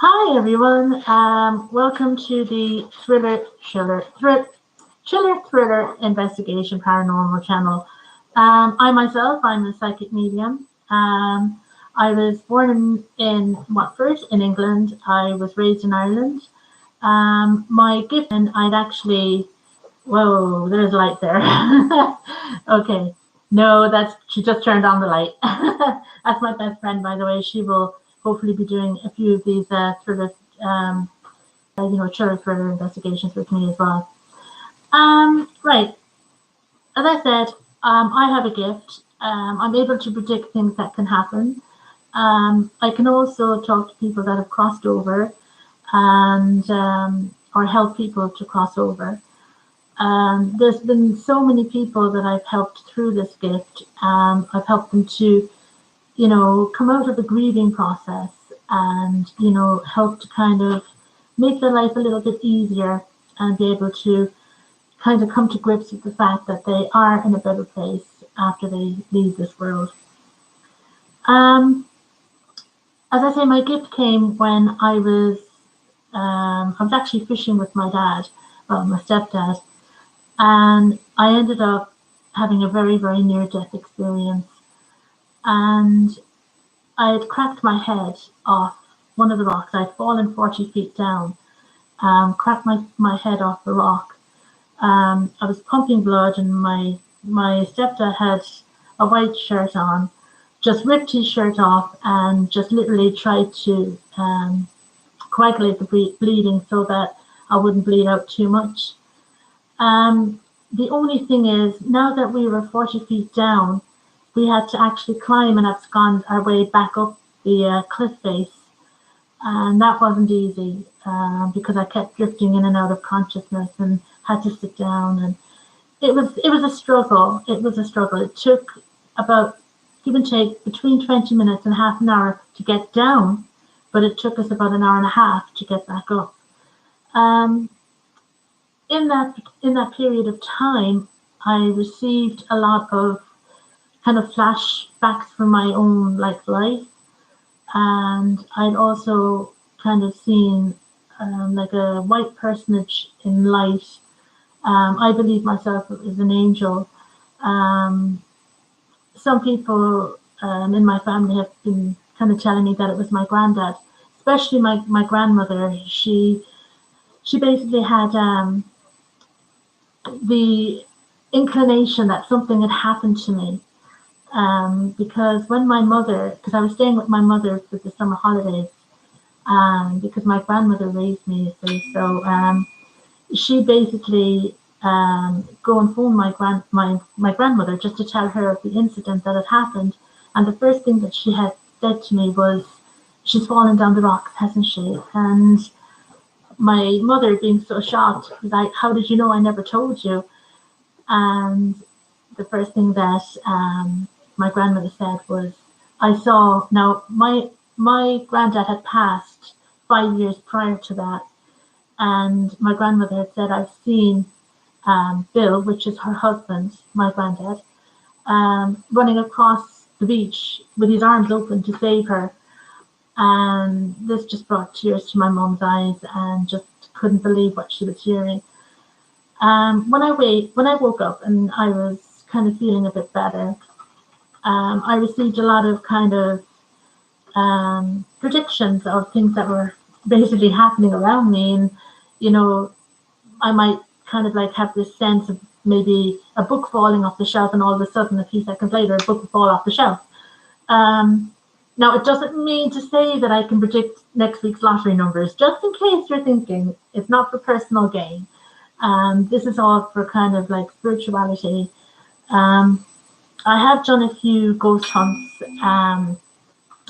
Hi everyone. Welcome to the Chiller Thriller Investigation Paranormal channel. I'm a psychic medium. I was born in Watford in England. I was raised in Ireland. My gift, and I'd actually, whoa, there's light there. Okay, no, she just turned on the light. That's my best friend, by the way. She will hopefully be doing a few of these um, thriller investigations with me as well. Right, as I said, I have a gift. I'm able to predict things that can happen. I can also talk to people that have crossed over and or help people to cross over. There's been so many people that I've helped through this gift. I've helped them to, come out of the grieving process and, help to kind of make their life a little bit easier and be able to kind of come to grips with the fact that they are in a better place after they leave this world. Um, as I say, my gift came when I was actually fishing with my dad, well, my stepdad, and I ended up having a very, very near death experience. And I had cracked my head off one of the rocks. I'd fallen 40 feet down, cracked my head off the rock. I was pumping blood, and my stepdad had a white shirt on, just ripped his shirt off and just literally tried to coagulate the bleeding so that I wouldn't bleed out too much. Um, the only thing is, now that we were 40 feet down, we had to actually climb and abscond our way back up the cliff face. And that wasn't easy because I kept drifting in and out of consciousness and had to sit down. And it was a struggle. It was a struggle. It took about, give and take, between 20 minutes and half an hour to get down, but it took us about an hour and a half to get back up. Um, in that period of time, I received a lot of kind of flashbacks from my own life, and I'd also kind of seen like a white personage in light. I believe myself as an angel. Um, some people in my family have been kind of telling me that it was my granddad, especially my grandmother. She basically had the inclination that something had happened to me. Because when because I was staying with my mother for the summer holidays, because my grandmother raised me, so she basically go and phone my grandmother just to tell her of the incident that had happened. And the first thing that she had said to me was, "She's fallen down the rocks, hasn't she?" And my mother, being so shocked, was like, "How did you know? I never told you." And the first thing that my grandmother said was, "I saw." Now my granddad had passed 5 years prior to that, and my grandmother had said, "I've seen Bill," which is her husband, my granddad, running across the beach with his arms open to save her. And this just brought tears to my mum's eyes, and just couldn't believe what she was hearing. When I woke up and I was kind of feeling a bit better, I received a lot of kind of predictions of things that were basically happening around me, and I might kind of like have this sense of maybe a book falling off the shelf, and all of a sudden, a few seconds later, a book will fall off the shelf. Um, Now, it doesn't mean to say that I can predict next week's lottery numbers, just in case you're thinking. It's not for personal gain. This is all for kind of like spirituality. Um, I have done a few ghost hunts.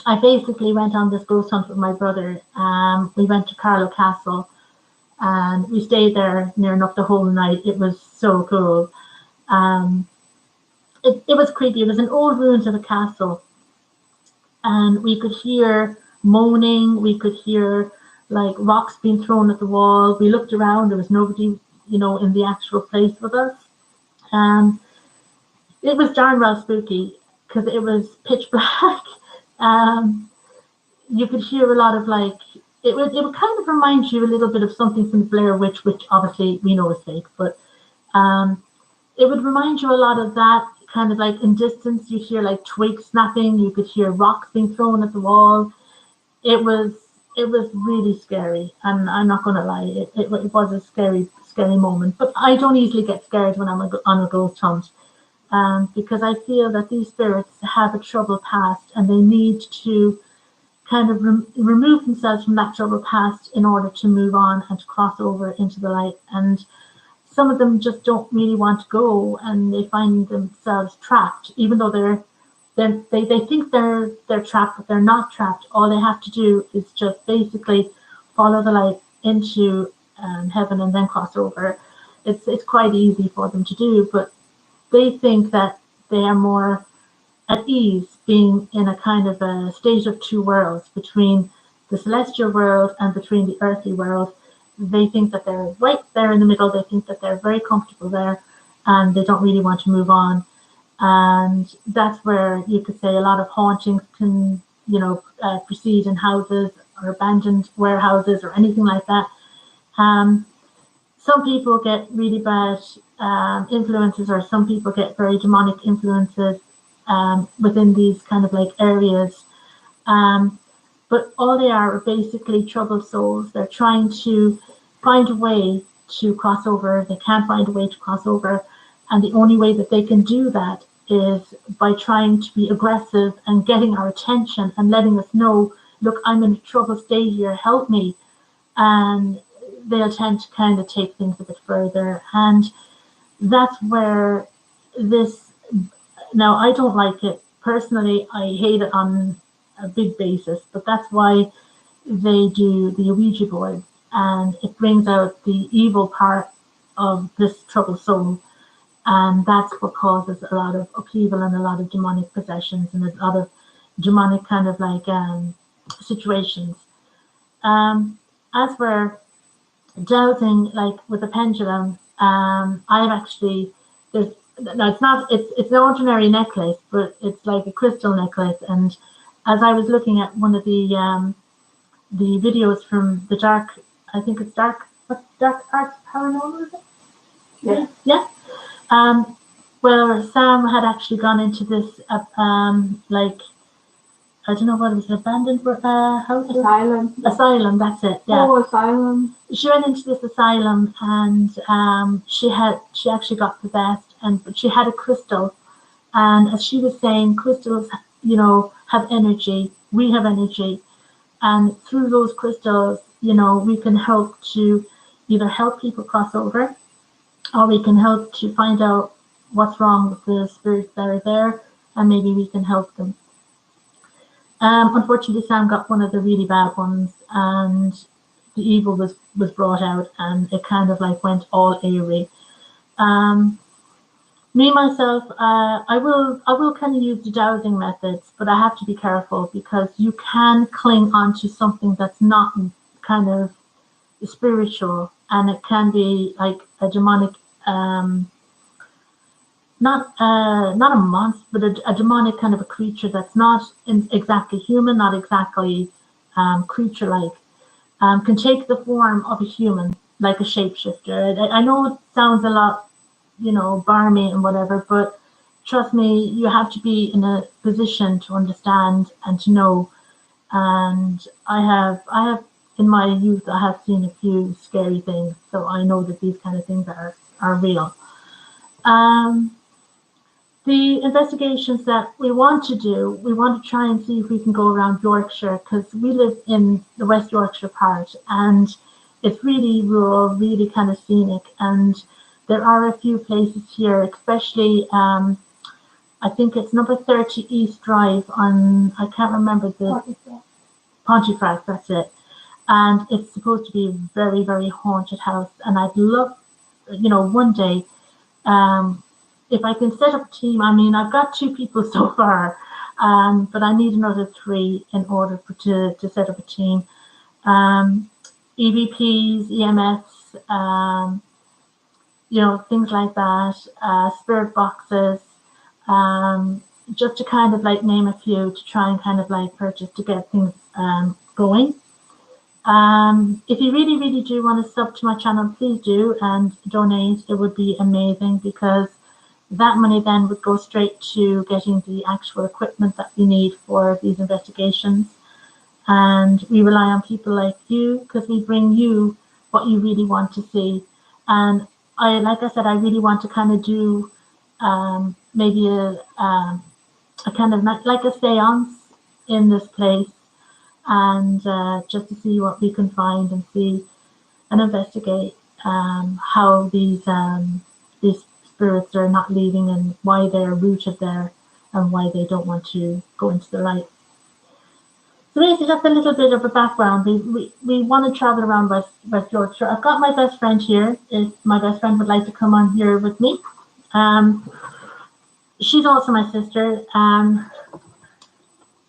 I basically went on this ghost hunt with my brother. We went to Carlow Castle, and we stayed there near enough the whole night. It was so cool. Um, it was creepy. It was in old ruins of a castle, and we could hear moaning. We could hear like rocks being thrown at the wall. We looked around. There was nobody, in the actual place with us. Um, it was darn well spooky because it was pitch black. Um, you could hear a lot of like it would kind of remind you a little bit of something from the Blair Witch, which obviously we know is fake, but um, it would remind you a lot of that kind of like in distance. You hear like twigs snapping, you could hear rocks being thrown at the wall. It was it was really scary, and I'm not going to lie, it was a scary moment. But I don't easily get scared when I'm on a ghost hunt, because I feel that these spirits have a troubled past and they need to kind of remove themselves from that troubled past in order to move on and to cross over into the light. And some of them just don't really want to go, and they find themselves trapped, even though they think they're trapped, but they're not trapped. All they have to do is just basically follow the light into heaven and then cross over. It's quite easy for them to do, but they think that they are more at ease being in a kind of a state of two worlds, between the celestial world and between the earthly world. They think that they're right there in the middle. They think that they're very comfortable there, and they don't really want to move on. And that's where you could say a lot of hauntings can, proceed in houses or abandoned warehouses or anything like that. Um, some people get really bad influences, or some people get very demonic influences within these kind of like areas. Um, but all they are basically troubled souls. They're trying to find a way to cross over. They can't find a way to cross over. And the only way that they can do that is by trying to be aggressive and getting our attention and letting us know, look, I'm in a troubled state here, help me. And they'll tend to kind of take things a bit further. And that's where this, now I don't like it personally. I hate it on a big basis, but that's why they do the Ouija board, and it brings out the evil part of this troubled soul, and that's what causes a lot of upheaval and a lot of demonic possessions and a lot of demonic kind of like situations. As for dowsing, like with a pendulum, I've actually, there's no, it's not, it's an ordinary necklace, but it's like a crystal necklace. And as I was looking at one of the videos from the dark, I think it's dark arts paranormal, is it? Yeah. Um, where Sam had actually gone into this, like, I don't know what it was, an abandoned house? Asylum, that's it. Yeah. Oh, asylum. She went into this asylum, and she actually got possessed, but she had a crystal. And as she was saying, crystals, have energy. We have energy, and through those crystals, we can help to either help people cross over, or we can help to find out what's wrong with the spirits that are there, and maybe we can help them. Unfortunately, Sam got one of the really bad ones, and the evil was brought out, and it kind of like went all airy. Um, Me myself, I will kind of use the dowsing methods, but I have to be careful because you can cling onto something that's not kind of spiritual, and it can be like a demonic, um, not a monster, but a demonic kind of a creature that's not exactly human, not exactly creature-like, can take the form of a human, like a shapeshifter. I know it sounds a lot, barmy and whatever, but trust me, you have to be in a position to understand and to know. And I have in my youth, I have seen a few scary things, so I know that these kind of things are real. Um, the investigations that we want to do, we want to try and see if we can go around Yorkshire, because we live in the West Yorkshire part, and it's really rural, really kind of scenic. And there are a few places here, especially, I think it's number 30 East Drive on, I can't remember the Pontefract, that's it. And it's supposed to be a very, very haunted house. And I'd love, one day, um, if I can set up a team. I mean, I've got two people so far, but I need another three in order to set up a team. Um, EVPs, EMFs, things like that, spirit boxes, just to kind of like name a few to try and kind of like purchase to get things going. If you really, really do want to sub to my channel, please do and donate. It would be amazing because that money then would go straight to getting the actual equipment that we need for these investigations. And we rely on people like you because we bring you what you really want to see. And like I said, I really want to kind of do maybe a kind of like a seance in this place, and just to see what we can find and see and investigate how these spirits are not leaving and why they're rooted there and why they don't want to go into the light. So basically, that's a little bit of a background. We want to travel around West Yorkshire. I've got my best friend here. If my best friend would like to come on here with me. She's also my sister.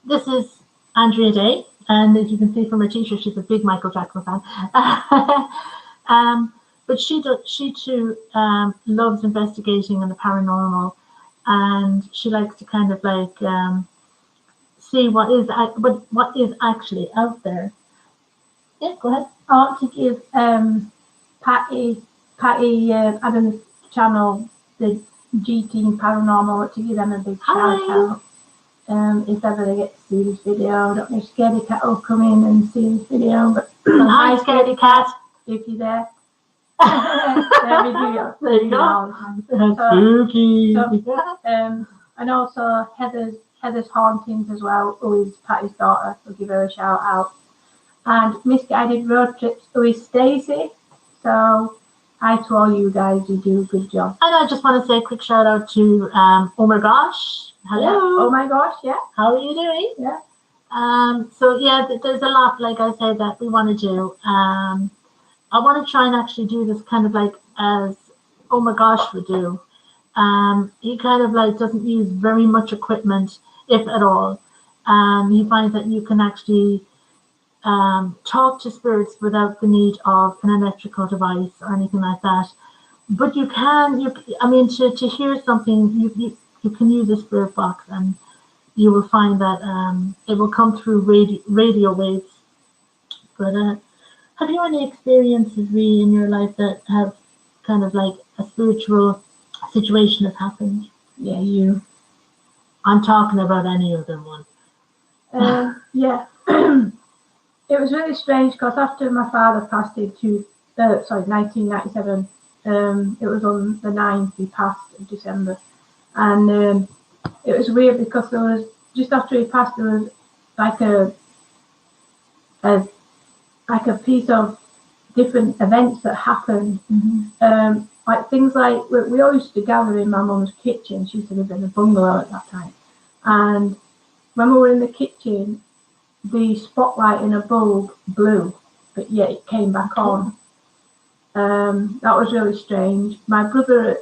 This is Andrea Day, and as you can see from her t-shirt, she's a big Michael Jackson fan. But she too loves investigating in the paranormal, and she likes to kind of like see what is actually out there. Yeah, go ahead. I want to give Patty Adam's channel, the G-Team Paranormal, to give them a big shout out. If ever they get to see this video, I don't know if Scaredy Cat will come in and see this video, but hi Scaredy Cat, if you're there. There you go. Spooky. And also Heather's Hauntings as well, who is Patty's daughter. We'll give her a shout out. And Misguided Road Trips, who is Stacey. So hi to all you guys, you do a good job. And I just want to say a quick shout out to oh my gosh. Hello. Yeah. Oh my gosh, yeah. How are you doing? Yeah. So yeah, there's a lot, like I said, that we want to do. I want to try and actually do this kind of like as oh my gosh would do. He kind of like doesn't use very much equipment, if at all. He finds that you can actually talk to spirits without the need of an electrical device or anything like that. But you can, to hear something, you can use a spirit box, and you will find that it will come through radio waves. But have you any experiences, Ree, in your life that have kind of like a spiritual situation has happened? Yeah, you. I'm talking about any other one. Yeah. It was really strange because after my father passed in 1997, it was on the 9th, he passed in December. And it was weird because there was, just after he passed, there was like a piece of different events that happened. Mm-hmm. Like things like, we all used to gather in my mum's kitchen. She used to live in a bungalow at that time. And when we were in the kitchen, the spotlight in a bulb blew, but yet it came back on. That was really strange. My brother,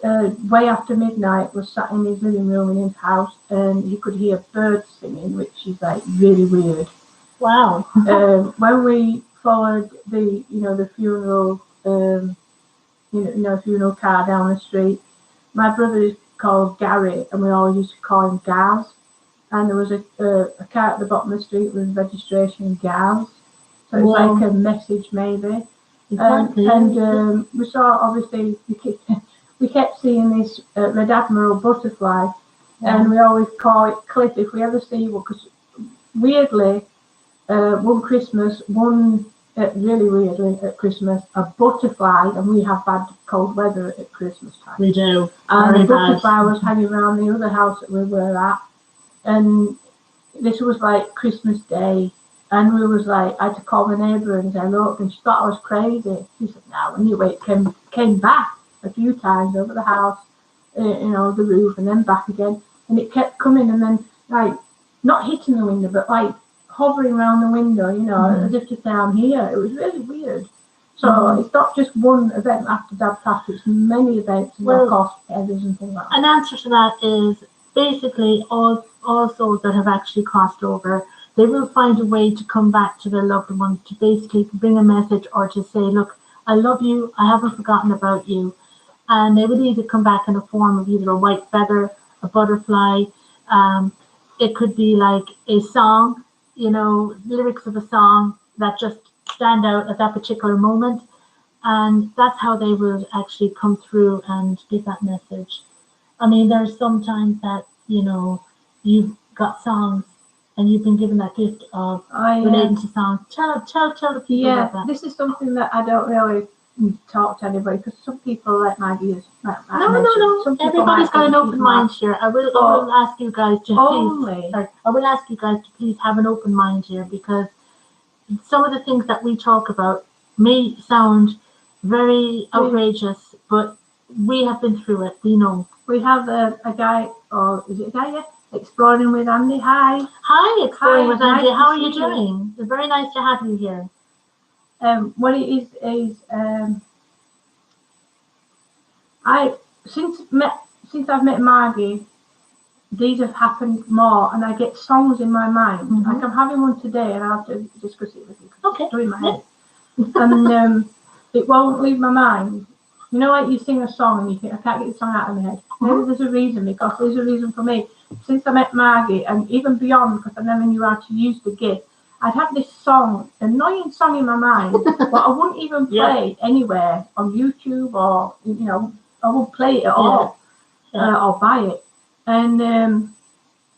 way after midnight, was sat in his living room in his house, and he could hear birds singing, which is like really weird. Wow. When we followed the funeral, funeral car down the street, my brother is called Gary, and we always used to call him Gaz. And there was a car at the bottom of the street with registration Gaz. So it's like a message maybe. Exactly. And we saw, obviously, we kept seeing this red admiral butterfly, and we always call it Cliff if we ever see one, because weirdly, one Christmas, really weirdly at Christmas, a butterfly, and we have bad cold weather at Christmas time. We do. And the butterfly was hanging around the other house that we were at, and this was like Christmas Day. And we was like, I had to call my neighbour and say, look, and she thought I was crazy. She said, no, anyway, it came back a few times over the house, the roof, and then back again. And it kept coming, and then, like, not hitting the window, but, like, hovering around the window, as if to say, I'm here. It was really weird. So it's not just one event after Dad passed, it's many events, and of course, others and things like that. An answer to that is basically all souls that have actually crossed over, they will find a way to come back to their loved ones to basically bring a message or to say, look, I love you, I haven't forgotten about you. And they will either come back in a form of either a white feather, a butterfly. It could be like a song, lyrics of a song that just stand out at that particular moment. And that's how they would actually come through and give that message. I mean, there's sometimes that, you've got songs and you've been given that gift of relating to songs. Tell the people about that. This is something that I don't really talk to anybody, because some people, like Maggie is, no. Everybody's got an open mind here. I will ask you guys to please have an open mind here, because some of the things that we talk about may sound very outrageous, but we have been through it. We know. We have a guy, or is it a guy? Yeah, Exploring with Andy. Hi, Exploring with Andy. How are you doing? It's very nice to have you here. What it is since I've met Maggie, these have happened more, and I get songs in my mind. Mm-hmm. Like I'm having one today, and I'll have to discuss it with you because it's in my head, and it won't leave my mind. You know, like you sing a song and you think, I can't get the song out of my head. Maybe there's a reason, because there's a reason for me. Since I met Maggie, and even beyond, because I never knew how to use the gift, I'd have this annoying song in my mind, but I wouldn't even play anywhere on YouTube, or, I wouldn't play it at all, or buy it. And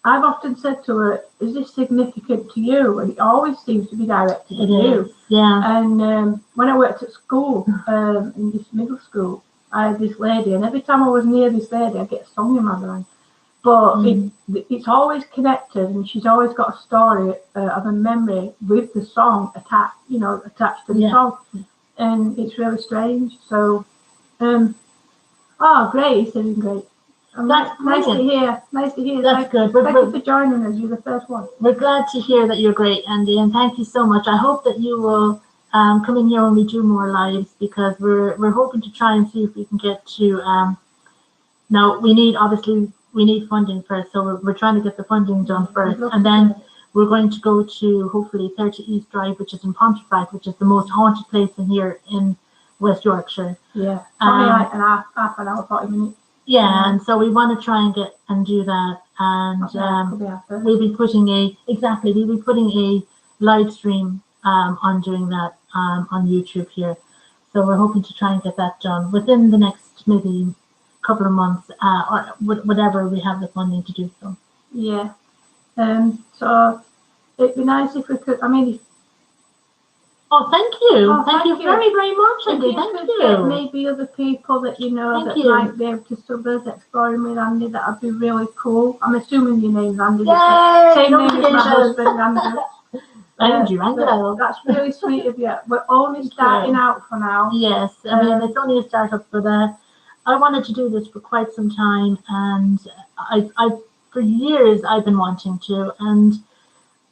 I've often said to her, is this significant to you? And it always seems to be directed to you. Yeah. And when I worked at school, in this middle school, I had this lady, and every time I was near this lady, I'd get a song in my mind. But it's always connected, and she's always got a story of a memory with the song attached to the song. And it's really strange. So, great, it's great. That's nice to hear. That's good. Thank you for joining us. You're the first one. We're glad to hear that you're great, Andy, and thank you so much. I hope that you will come in here when we do more lives, because we're hoping to try and see if we can get to. Now we need funding first, so we're trying to get the funding done first, and then we're going to go to hopefully 30 East Drive, which is in Pontefract, which is the most haunted place in West Yorkshire. Yeah, probably like half an hour, 40 minutes. Yeah, and so we want to try and do that, and we'll be putting a live stream on doing that on YouTube here. So we're hoping to try and get that done within the next maybe couple of months, or whatever we have the funding to do so. Yeah. So it'd be nice if we could. I mean. Thank you. Thank you very, very much, Andy. Thank you. Maybe other people that might be able to sub us Exploring with Andy. That would be really cool. I'm assuming your name's Andy. Yay! Same name as my husband, Andrew. Andrew. That's really sweet of you. We're only starting out for now. Yes, I mean it's only a startup, but I wanted to do this for quite some time, and I for years I've been wanting to, and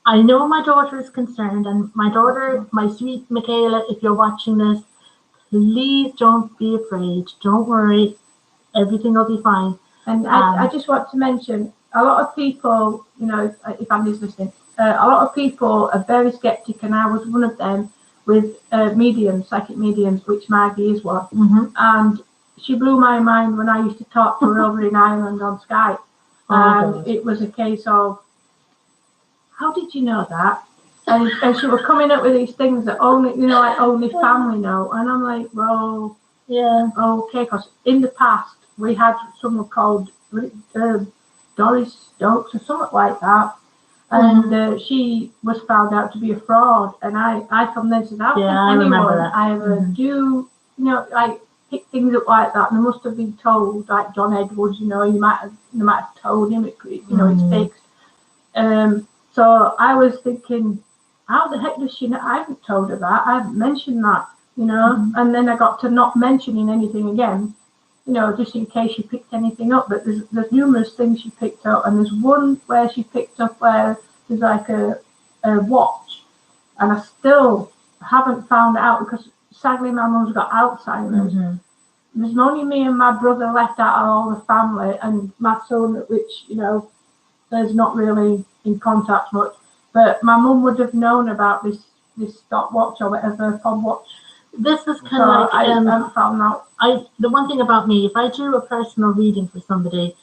I know my daughter is concerned, and my daughter, my sweet Michaela, if you're watching this, please don't be afraid. Don't worry. Everything will be fine. And I just want to mention, a lot of people, if Andy's listening, a lot of people are very skeptic, and I was one of them, with psychic mediums, which Maggie is one. Mm-hmm. And she blew my mind when I used to talk to her over in Ireland on Skype. And it was a case of, how did you know that? And she was coming up with these things that only family know. And I'm like, well, yeah, okay, because in the past we had someone called Doris Stokes or something like that, and she was found out to be a fraud. And I from then said, I remember that. I ever do, like pick things up like that. And they must have been told, like John Edwards, you might have told him it's fixed. So I was thinking, how the heck does she know? I haven't told her that. I haven't mentioned that, And then I got to not mentioning anything again, just in case she picked anything up. But there's numerous things she picked up, and there's one where she picked up where there's like a watch, and I still haven't found out, because sadly my mum's got Alzheimer's. Mm-hmm. There's only me and my brother left out of all the family, and my son, which there's not really in contact much, but my mum would have known about this stopwatch or whatever, fob watch. This is kind of like I haven't found out. The one thing about me, if I do a personal reading for somebody,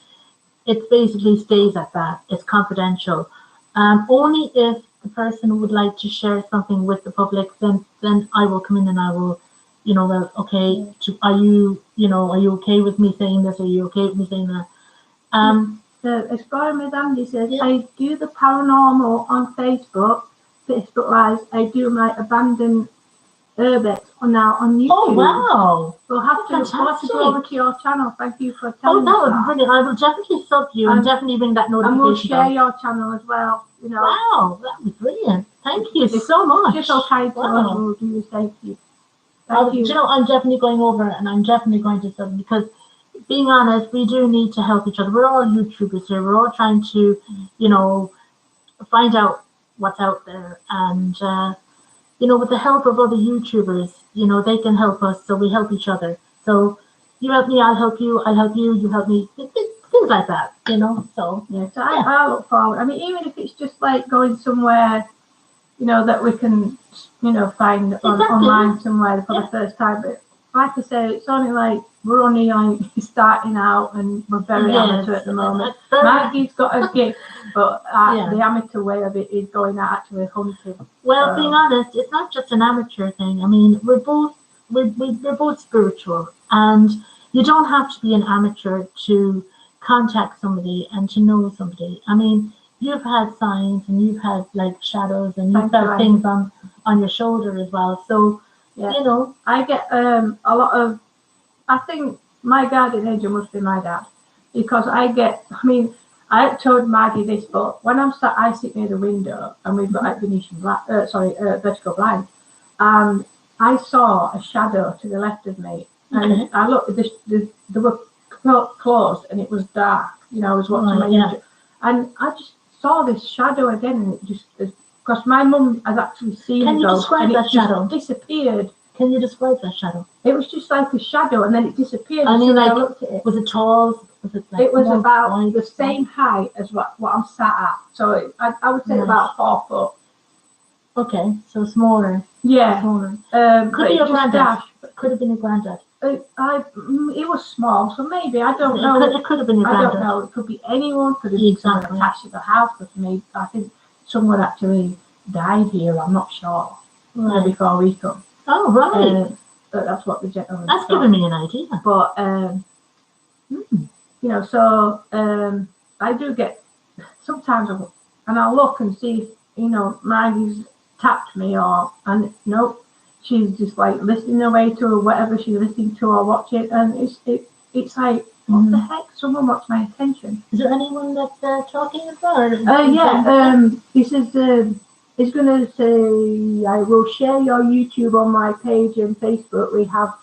it basically stays at that. It's confidential. Only if the person would like to share something with the public, then I will come in and I will, well, okay, are you okay with me saying this? Are you okay with me saying that? The Explorer with Andy says, Yeah. I do the paranormal on Facebook Live. I do my abandoned urbex now on YouTube. Oh, wow. We'll have to Fantastic. go over to your channel. Thank you for Oh, telling that us would be brilliant. I will definitely sub you and definitely bring that and we'll notification share down. your channel as well. Wow, that would be brilliant. Thank you so much. Just so kind to us, Wow. we'll do the same for you. Thank you. I'm definitely going over and I'm definitely going to sub because, being honest, we do need to help each other. We're all YouTubers here. We're all trying to, find out what's out there. And, with the help of other YouTubers, they can help us. So we help each other. So you help me, I'll help you. I help you, you help me. Things like that, So, yeah, so I look forward. I mean, even if it's just like going somewhere, that we can, find online somewhere for the first time. But like I say, it's only like we're only starting out and we're very amateur at the moment. Maggie's got a gift, but the amateur way of it is going out actually hunting. Well, being honest, it's not just an amateur thing. I mean, we're both spiritual, and you don't have to be an amateur to contact somebody and to know somebody. I mean, you've had signs and you've had like shadows and you've felt things on your shoulder as well. So, I get a lot of. I think my guardian angel must be my dad because I haven't told Maggie this, but when I sit near the window and we've got vertical blinds, and I saw a shadow to the left of me, and I looked. They were closed and it was dark. I was watching my YouTube, and I just saw this shadow again, and it just because my mum has actually seen it go, and it just disappeared. Can you describe that shadow? It was just like a shadow, and then it disappeared. I mean, I looked at it. Was it tall? Was it like it was about the same height as what I'm sat at. So I would say about 4 foot. Okay, so smaller. Yeah. Smaller. Could be a granddad. Could have been a granddad. It was small, so maybe I don't know. It could have been a granddad. I don't know. It could be anyone. Could have been someone attached to the house. But maybe I think someone actually died here. I'm not sure. Right. Before we come. Oh, right. But that's what the gentleman. That's giving me an idea. But so I do get sometimes, and I'll look and see if Maggie's tapped me and nope, she's just like listening away to whatever she's listening to or watching, and it's like what the heck? Someone wants my attention. Is there anyone that's talking as well? He says. He's going to say, I will share your YouTube on my page and Facebook. We have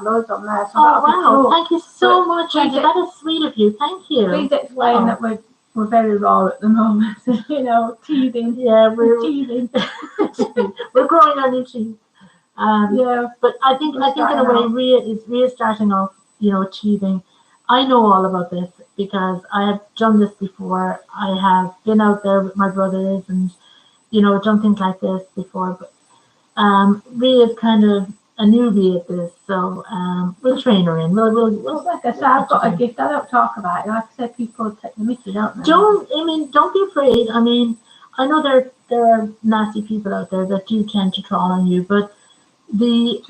loads on there. So wow. Thank you so much, Angie. That is sweet of you. Thank you. Please explain that we're very raw at the moment. Teething. Yeah, we're teething. We're growing our new teeth. But I think in a way, Rhea starting off, teething. I know all about this because I have done this before. I have been out there with my brothers and done things like this before, but Rhea is kind of a newbie at this, so we'll train her in. We'll like I said, I've got a gift. I don't talk about it. Like I said, people take the mickey, don't they? Don't be afraid. I mean, I know there are nasty people out there that do tend to troll on you, but the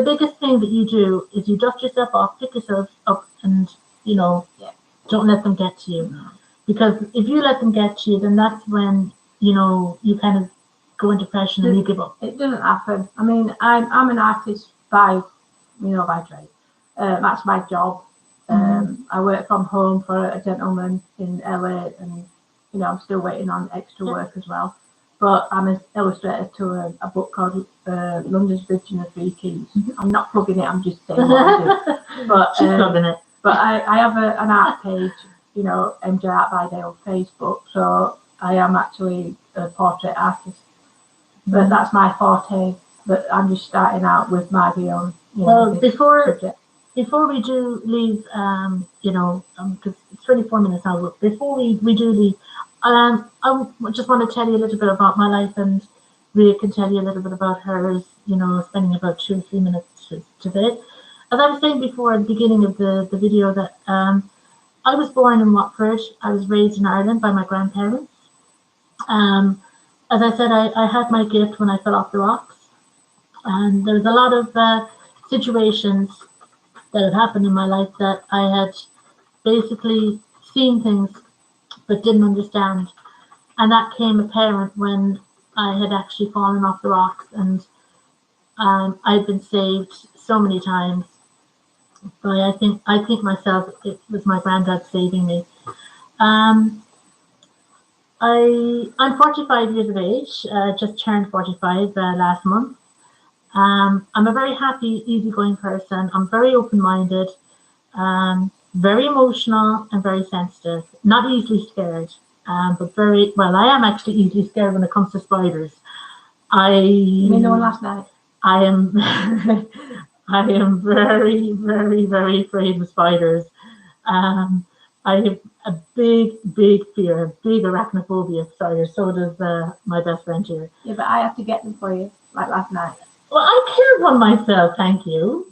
biggest thing that you do is you dust yourself off, pick yourself up, and don't let them get to you. No. Because if you let them get to you, then that's when you kind of go into depression and you give up. It doesn't happen. I mean, I'm an artist by trade. That's my job. I work from home for a gentleman in LA, and I'm still waiting on extra work as well. But I'm an illustrator to a book called London's Bridge and the Three Keys. I'm not plugging it. I'm just saying what I do. But she's plugging it. But I have an art page, MJ Art by Day on Facebook. So I am actually a portrait artist, but that's my forte. But I'm just starting out with Maggie on. Before we do leave, because it's 24 minutes now. But before we do leave, I just want to tell you a little bit about my life, and Rhea can tell you a little bit about hers. Spending about 2 or 3 minutes today. As I was saying before at the beginning of the video, that I was born in Watford. I was raised in Ireland by my grandparents. as I said, I had my gift when I fell off the rocks, and there was a lot of situations that had happened in my life that I had basically seen things but didn't understand, and that came apparent when I had actually fallen off the rocks, and I'd been saved so many times. But I think myself it was my granddad saving me. Um, I'm 45 years of age. Just turned 45 last month. I'm a very happy, easygoing person. I'm very open-minded, very emotional, and very sensitive. Not easily scared, but very well. I am actually easily scared when it comes to spiders. You know, I last night. I am I am very, very, very afraid of spiders. Um, I have a big, big fear, a big arachnophobia of spiders. So does my best friend here. Yeah, but I have to get them for you, like last night. Well, I killed one myself, thank you.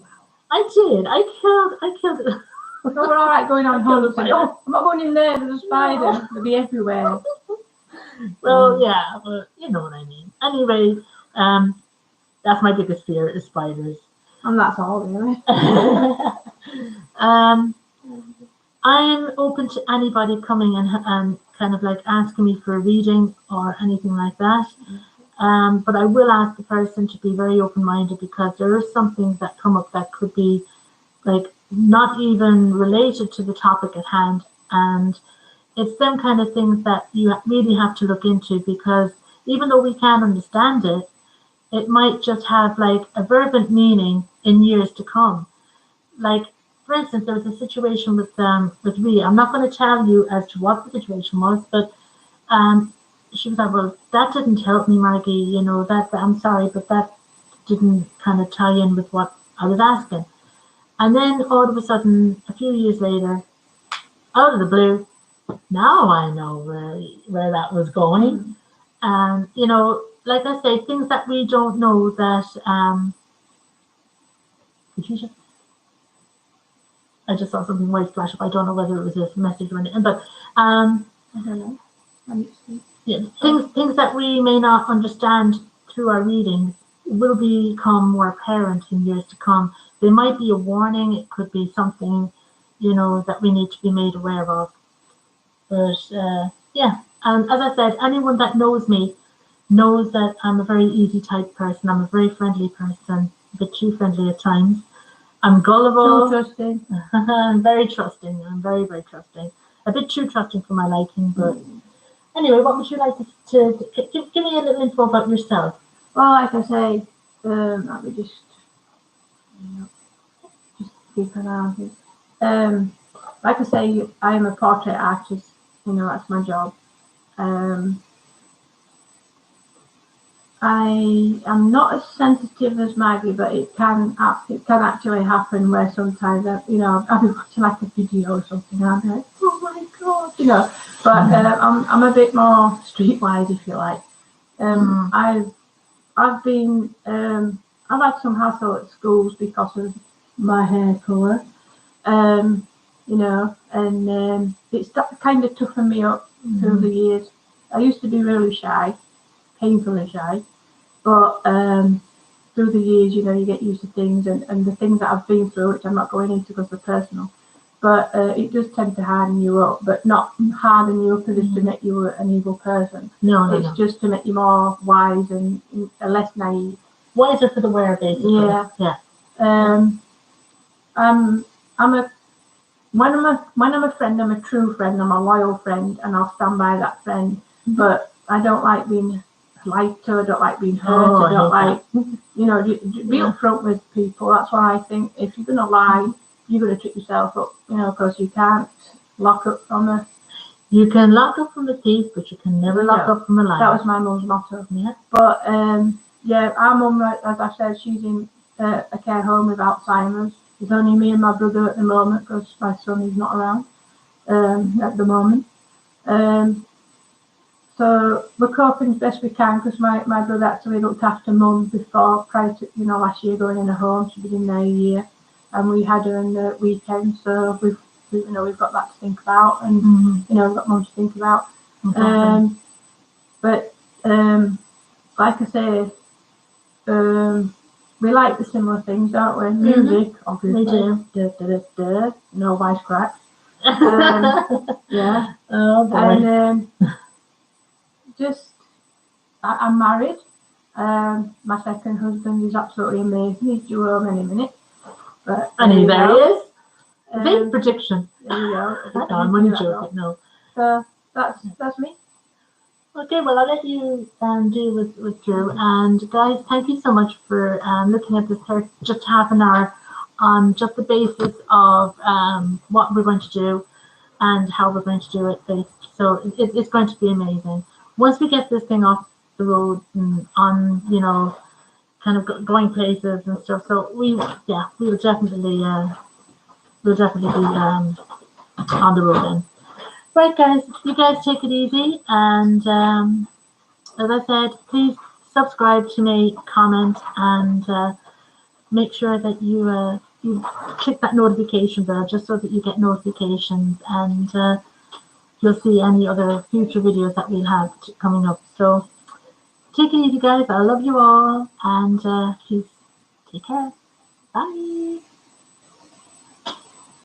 I did. I killed it. So we're all right going on I killed a holiday. spider. Oh, I'm not going in there. There's a spider. No. They'll be everywhere. Well, yeah, but you know what I mean. Anyway, that's my biggest fear is spiders. And that's all, really. um, I'm open to anybody coming and kind of like asking me for a reading or anything like that. But I will ask the person to be very open-minded because there is some things that come up that could be like not even related to the topic at hand. And it's them kind of things that you really have to look into because even though we can understand it, it might just have like a fervent meaning in years to come. Like, for instance, there was a situation with Rhea. I'm not going to tell you as to what the situation was, but um, she was like, "Well, that didn't help me, Maggie. You know that I'm sorry, but that didn't kind of tie in with what I was asking." And then all of a sudden, a few years later, out of the blue, now I know where that was going. And you know, like I say, things that we don't know that Patricia, I just saw something white flash up. I don't know whether it was a message or anything, but I don't know. yeah, things that we may not understand through our readings will become more apparent in years to come. They might be a warning. It could be something, you know, that we need to be made aware of. But yeah, and as I said, anyone that knows me knows that I'm a very easy type person. I'm a very friendly person, a bit too friendly at times. I'm gullible. Too trusting. I'm very trusting. I'm very, very trusting. A bit too trusting for my liking, but anyway, what would you like to give me a little info about yourself? Well, like I say, let me just keep an eye on things. Like I say, I am a portrait artist. You know, that's my job. I am not as sensitive as Maggie, but it can actually happen where sometimes I'll be watching like a video or something and I'll be like, oh my god, you know. But I'm a bit more streetwise, if you like. I've been I've had some hassle at schools because of my hair colour, you know, and it's kind of toughened me up through the years. I used to be really shy, painfully shy, but through the years, you know, you get used to things and the things that I've been through, which I'm not going into because they're personal, but it does tend to harden you up, but not harden you up as if to make you an evil person. No, it's just to make you more wise and less naive. Wiser for the wearer, basically. Yeah. I'm a when I'm a friend, I'm a true friend. I'm a loyal friend, and I'll stand by that friend. But I don't like being lied to. I don't like being hurt. I don't like, you know, be upfront with people. That's why I think if you're gonna lie, you're gonna trip yourself up. You know, because you can't lock up from a. You can lock up from a thief, but you can never lock up from a liar. That was my mum's motto. Yeah. But yeah, our mum, as I said, she's in a care home with Alzheimer's. It's only me and my brother at the moment because my son is not around at the moment. So we're coping as best we can because my brother actually looked after mum before, prior to, you know, last year going in a home. She'd been in there a year, and we had her in the weekend. So we've got that to think about, and you know, we've got mum to think about. But Like I say, we like the similar things, don't we? Music, obviously. We do. No wisecracks. Yeah. Oh boy. And just, I'm married. My second husband is absolutely amazing. He's due home any minute. But And there he is. Big Um, prediction. there you go. No, I'm only joking. No. So that's me. Okay, well, I'll let you do with Drew. And guys, thank you so much for looking at this just half an hour on just the basis of what we're going to do and how we're going to do it. So it's going to be amazing. Once we get this thing off the road and on, kind of going places and stuff. So we will definitely be on the road then. Right, guys, you guys take it easy, and as I said, please subscribe to me, comment, and make sure that you click that notification bell just so that you get notifications, and you'll see any other future videos that we'll have coming up. So take it easy, guys. I love you all, and please take care. Bye.